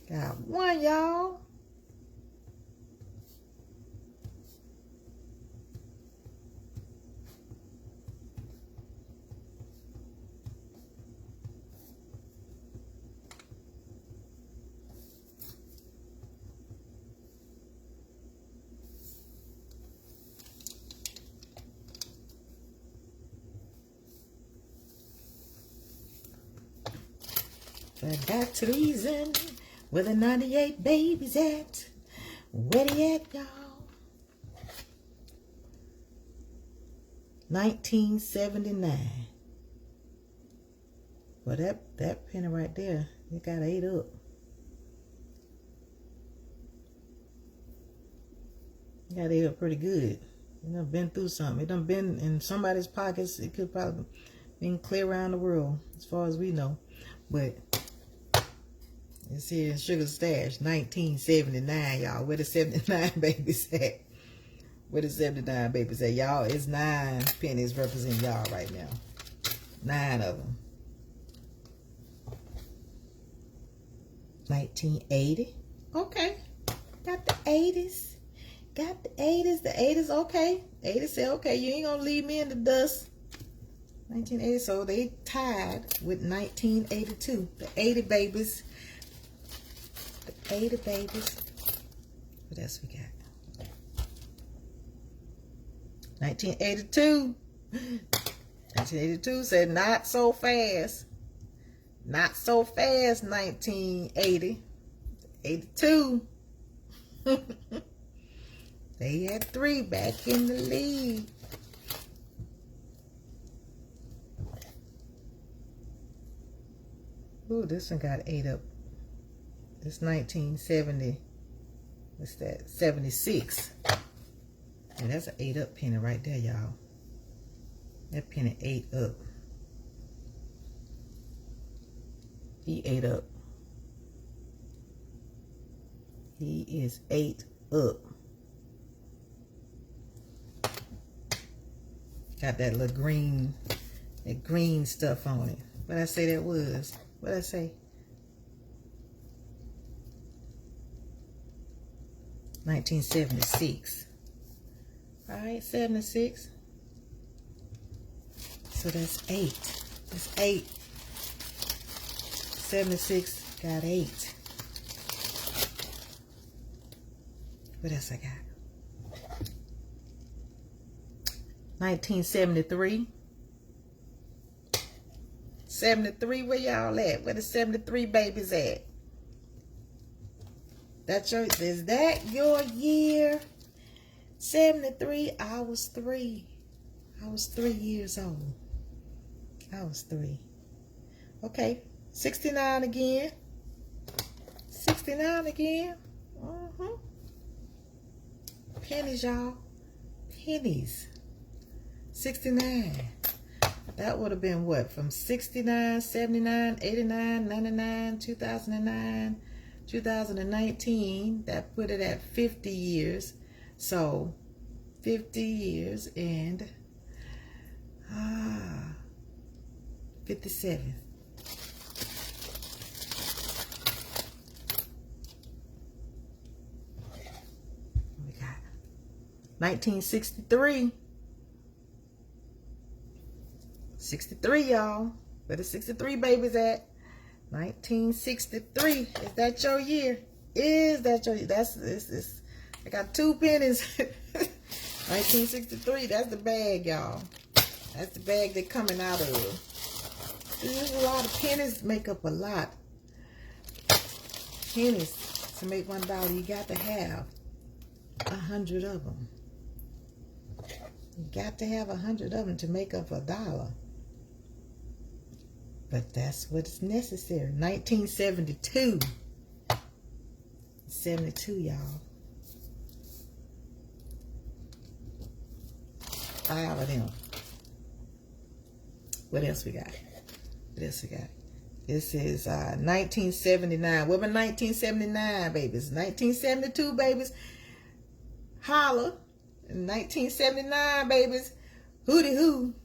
Got 1, y'all. But back to the reason where the 98 babies at. Where they at, y'all? 1979. Well, that penny right there, it got 8 up. It got 8 up pretty good. It done been through something. It done been in somebody's pockets. It could probably been clear around the world, as far as we know. But it's here in Shuga Stash, 1979, y'all. Where the 79 babies at? Where the 79 babies at? Y'all, it's 9 pennies representing y'all right now. 9 of them. 1980. Okay. Got the 80s. Got the 80s. The 80s, okay. 80s say, okay, you ain't gonna leave me in the dust. 1980, so they tied with 1982. The 80 babies. The 80 babies. What else we got? 1982. 1982 said, not so fast. Not so fast, 1980. 82. They had 3 back in the lead. Ooh, this one got 8 up. It's 1970. What's that? 76. And that's an 8 up penny right there, y'all. That penny 8 up. He 8 up. He is 8 up. Got that little green, that green stuff on it. What I say that was? What I say? 1976. All right, 76. So that's 8. That's 8. 76 got 8. What else I got? 1973. 73, where y'all at? Where the 73 babies at? Is that your year? 73, I was 3. I was 3 years old. I was 3. Okay, 69 again. 69 again. Pennies, y'all. Pennies. 69. That would have been what? From 69, 79, 89, 99, 2009, 2019. That put it at 50 years. So, 50 years and 57. We got 1963. 63, y'all. Where the 63 babies at? 1963. Is that your year? Is that your year? That's this. I got 2 pennies. 1963. That's the bag, y'all. That's the bag they're coming out of. There's a lot of pennies. Make up a lot. Pennies to make $1. You got to have 100 of them. You got to have 100 of them to make up $1. But that's what's necessary. 1972. 72, y'all. 5 of them. What else we got? What else we got? This is 1979. What about 1979, babies? 1972, babies. Holla. 1979, babies. Hooty hoo.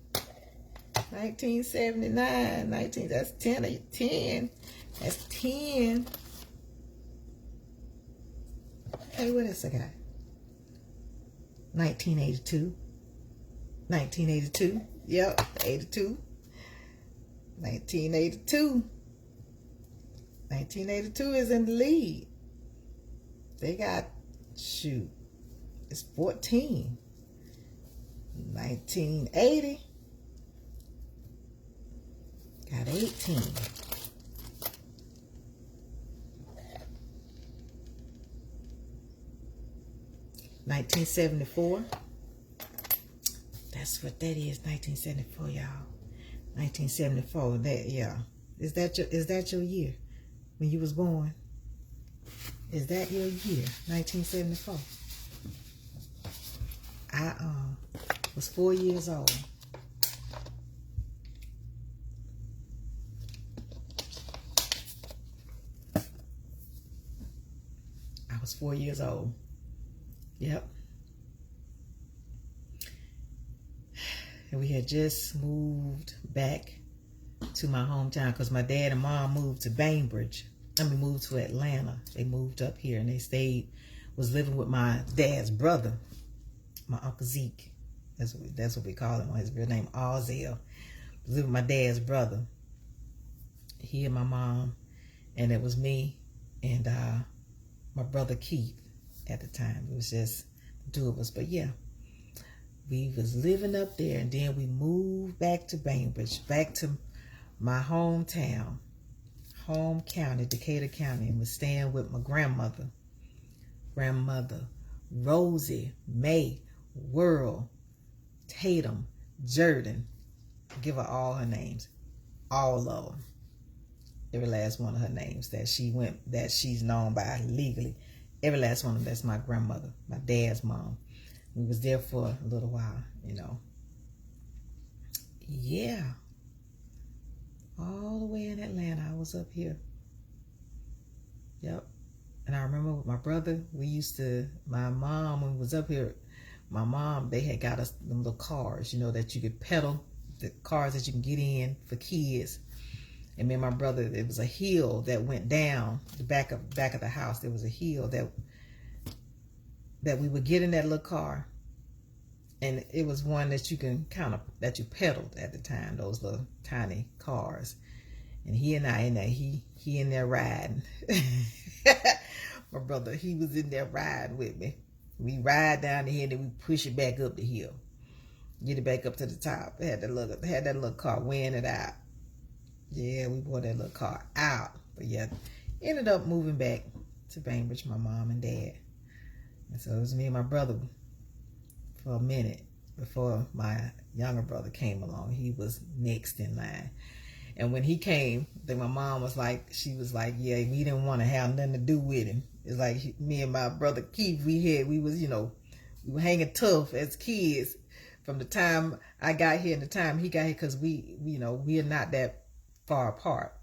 1979. That's 10. 10. That's 10. Okay, what else I got? 1982. 1982. Yep, 82. 1982. 1982 is in the lead. They got, shoot, it's 14. 1980. Got 18. 1974. That's what that is. 1974, y'all. 1974. That, yeah. Is that your year when you was born? Is that your year? 1974. I was 4 years old. I was 4 years old. Yep. And we had just moved back to my hometown because my dad and mom moved to Bainbridge. Moved to Atlanta. They moved up here and they was living with my dad's brother, my Uncle Zeke. That's what we call him. His real name, Ozell. Was living with my dad's brother. He and my mom, and it was me and my brother Keith at the time. It was just the 2 of us. But yeah, we was living up there, and then we moved back to Bainbridge, back to my hometown, home county, Decatur County, and was staying with my grandmother, Rosie, May, World, Tatum, Jordan. Give her all her names, all of them. Every last one of her names that she's known by legally. Every last one of them. That's my grandmother, my dad's mom. We was there for a little while, you know. Yeah. All the way in Atlanta, I was up here. Yep. And I remember with my brother, my mom, when we was up here, my mom, they had got us them little cars, you know, that you could pedal, the cars that you can get in for kids. And me and my brother, it was a hill that went down the back of the house. There was a hill that we would get in that little car, And it was one that you can that you pedaled at the time, those little tiny cars. And he and I in there, he in there riding. My brother, he was in there riding with me. We ride down the hill, and we push it back up the hill. Get it back up to the top. Had that little car weighing it out. Yeah, we brought that little car out. But yeah, ended up moving back to Bainbridge, my mom and dad. And so it was me and my brother for a minute before my younger brother came along. He was next in line. And when he came, then my mom was like, yeah, we didn't want to have nothing to do with him. It's like me and my brother Keith, we were hanging tough as kids from the time I got here and the time he got here, because we are not that far apart.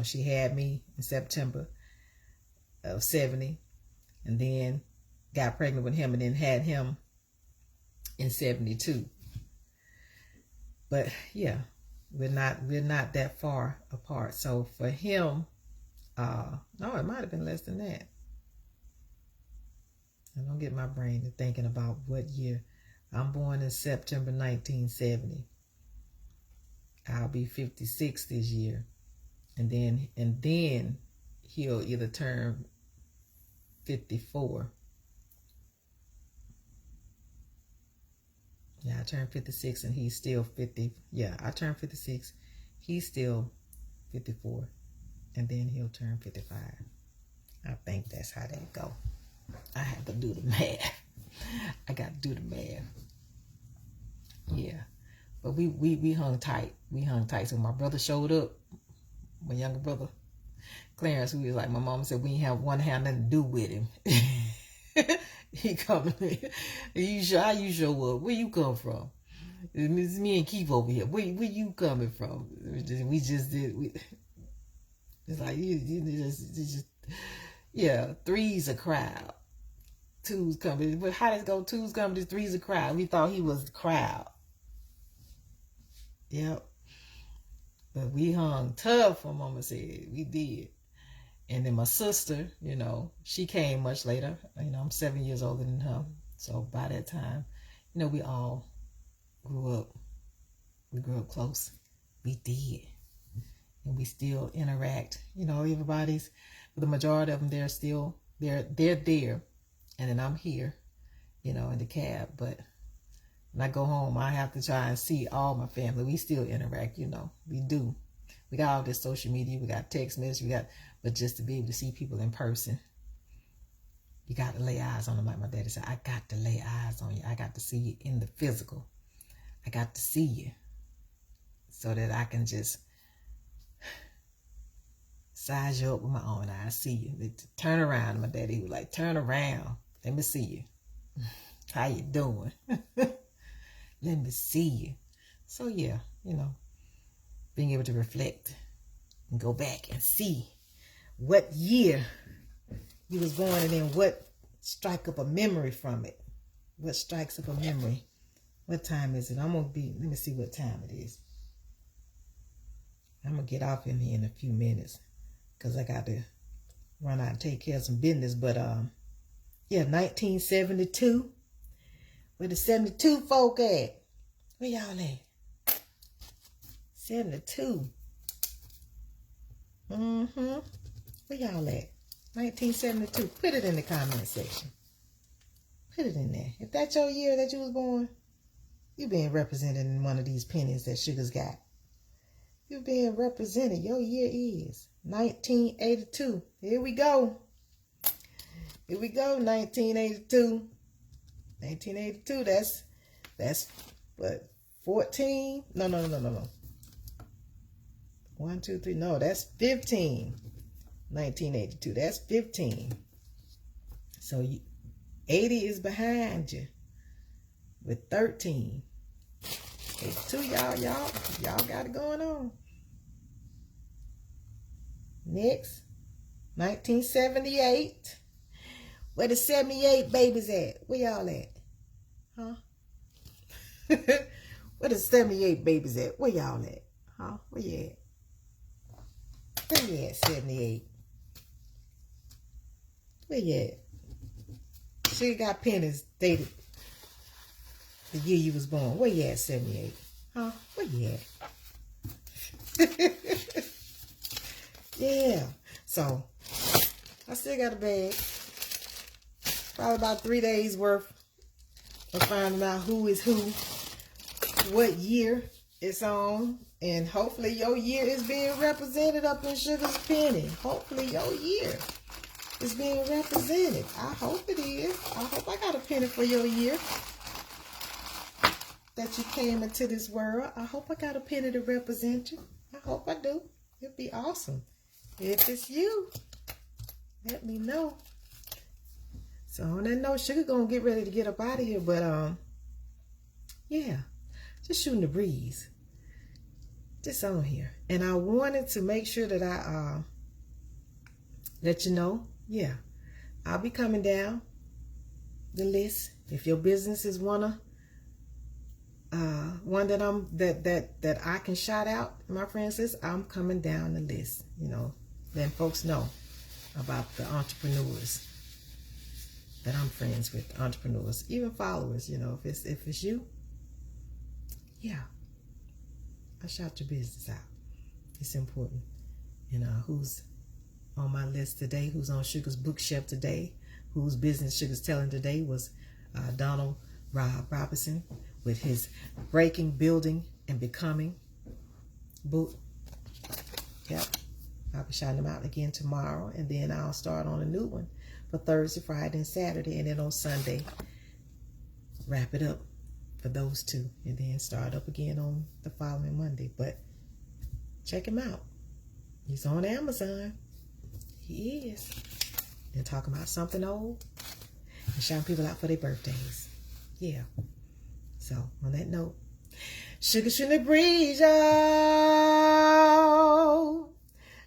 She had me in September of 70, and then got pregnant with him, and then had him in 72. But yeah, we're not that far apart. So for him, no, it might have been less than that. I don't get my brain to thinking about what year. I'm born in September 1970. I'll be 56 this year. And then he'll either turn 54. Yeah, I turned 56 and he's still 50. Yeah, I turned 56. He's still 54. And then he'll turn 55. I think that's how that go. I have to do the math. I got to do the math. Yeah. But we hung tight. We hung tight. So my brother showed up. My younger brother, Clarence, who was like, my mom said, we ain't have nothing to do with him. He coming in. How you show up? Where you come from? It's me and Keith over here. Where you coming from? We just did. It's like, you just, yeah, three's a crowd. Two's coming. But how does it go? Two's coming, three's a crowd. We thought he was the crowd. Yep. But we hung tough, my mama said. We did. And then my sister, she came much later. I'm 7 years older than her. So by that time, we all grew up. We grew up close. We did. And we still interact. Everybody's, for the majority of them, they're there. And then I'm here, in the cab. But when I go home, I have to try and see all my family. We still interact, we do. We got all this social media, we got text message, but just to be able to see people in person, you got to lay eyes on them. Like my daddy said, I got to lay eyes on you. I got to see you in the physical. I got to see you so that I can just size you up with my own eyes, see you. Turn around. My daddy was like, turn around. Let me see you. How you doing? Let me see you. So yeah, being able to reflect and go back and see what year you was born and then what strike up a memory from it. What strikes up a memory? What time is it? let me see what time it is. I'm going to get off in here in a few minutes because I got to run out and take care of some business. But yeah, 1972. Where the 72 folk at? Where y'all at? 72. Where y'all at? 1972. Put it in the comment section. Put it in there. If that's your year that you was born, you being represented in one of these pennies that Sugar's got. You being represented. Your year is 1982. Here we go. Here we go. 1982. 1982. That's what? 14? No. 1, 2, 3. No, that's 15. 1982. That's 15. So 80 is behind you with 13. 82, y'all got it going on. Next, 1978. Where the 78 babies at? Where y'all at? Huh? Where the 78 babies at? Where y'all at? Huh? Where you at? Where you at, 78? Where you at? She got pennies dated The year you was born. Where you at, 78? Huh? Where you at? Yeah. So, I still got a bag. Probably about 3 days worth of finding out who is who, what year it's on, and hopefully your year is being represented up in Sugar's Penny. Hopefully your year is being represented. I hope it is. I hope I got a penny for your year that you came into this world. I hope I got a penny to represent you. I hope I do. It'd be awesome. If it's you, let me know. So on that note, Sugar gonna get ready to get up out of here, but yeah, just shooting the breeze. Just on here. And I wanted to make sure that I let you know, yeah, I'll be coming down the list. If your business is one that I can shout out, my friends list, I'm coming down the list. You know, letting folks know about the entrepreneurs that I'm friends with, entrepreneurs, even followers. You know, if it's you, yeah, I shout your business out. It's important. You know, who's on my list today, who's on Sugar's bookshelf today, whose business Sugar's telling today was Donald Rob Robinson with his Breaking, Building, and Becoming book. Yep. I'll be shouting them out again tomorrow, and then I'll start on a new one for Thursday, Friday, and Saturday, and then on Sunday, wrap it up for those two, and then start up again on the following Monday. But check him out. He's on Amazon. He is. And talking about something old and shouting people out for their birthdays. Yeah. So, on that note, Shuga Shootin' the breeze, y'all.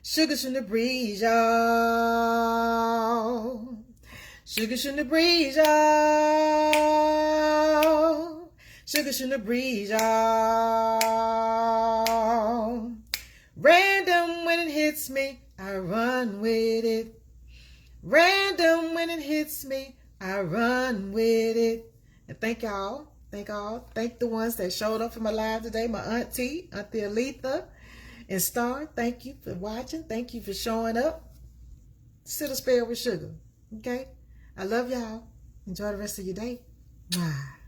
Shuga Shootin' the breeze, y'all. Shuga Shootin' the breeze, y'all. Shuga Shootin' the breeze, y'all. Random when it hits me, I run with it. Random when it hits me, I run with it. And thank y'all. Thank all. Thank the ones that showed up for my live today. My Auntie Alisa and Star. Thank you for watching. Thank you for showing up. Sit a spell with Sugar. Okay? I love y'all. Enjoy the rest of your day. Bye.